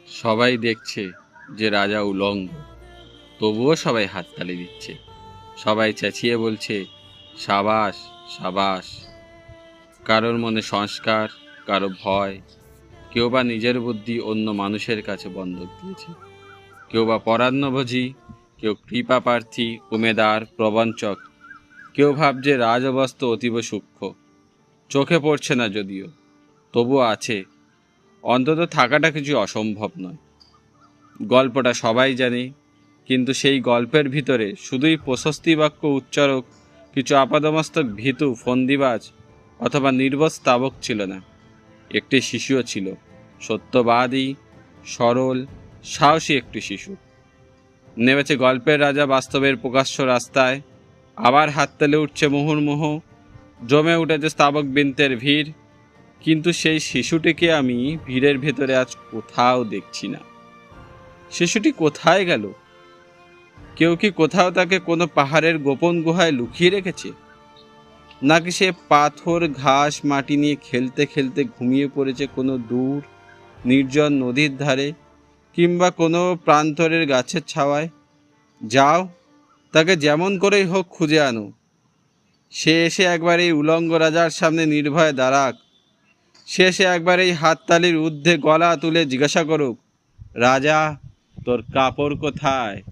সবাই দেখছে যে রাজা উলঙ্গ, তবুও সবাই হাততালি দিচ্ছে। সবাই চেঁচিয়ে বলছে, সাবাস সাবাস। কারোর মনে সংস্কার, কারো ভয়, কেউ বা নিজের বুদ্ধি অন্য মানুষের কাছে বন্ধক দিয়েছে। কেউ বা পরান্নভোজী, কেউ কৃপা প্রার্থী, উমেদার, প্রবঞ্চক। কেউ ভাবছে রাজবস্ত্র অতীব সূক্ষ্ম, চোখে পড়ছে না যদিও, তবুও আছে। অন্তত থাকাটা কিছু অসম্ভব নয়। গল্পটা সবাই জানে, কিন্তু সেই গল্পের ভিতরে শুধুই প্রশস্তি বাক্য উচ্চারক, কিছু আপাদমস্তক ভীতু ফন্দিবাজ অথবা নির্বোধ স্তাবক ছিল না। একটি শিশুও ছিল, সত্যবাদী, সরল, সাহসী একটি শিশু। নেমেছে গল্পের রাজা বাস্তবের প্রকাশ্য রাস্তায়। আবার হাততালি উঠছে মুহুর্মুহু, জমে উঠেছে স্তাবক বৃন্তের ভিড়। কিন্তু সেই শিশুটিকে আমি ভিড়ের ভেতরে আজ কোথাও দেখছি না। শিশুটি কোথায় গেল? কেউ কি কোথাও তাকে কোনো পাহাড়ের গোপন গুহায় লুকিয়ে রেখেছে? নাকি সে পাথর, ঘাস, মাটি নিয়ে খেলতে খেলতে ঘুমিয়ে পড়েছে কোনো দূর নির্জন নদীর ধারে, কিংবা কোনো প্রান্তরের গাছের ছাওয়ায়? যাও, তাকে যেমন করেই হোক খুঁজে আনো। সে এসে একবার এই উলঙ্গ রাজার সামনে নির্ভয়ে দাঁড়াক। সে এসে একবার এই হাততালির ঊর্ধ্বে গলা তুলে জিজ্ঞাসা করুক, রাজা, তোর কাপড় কোথায়?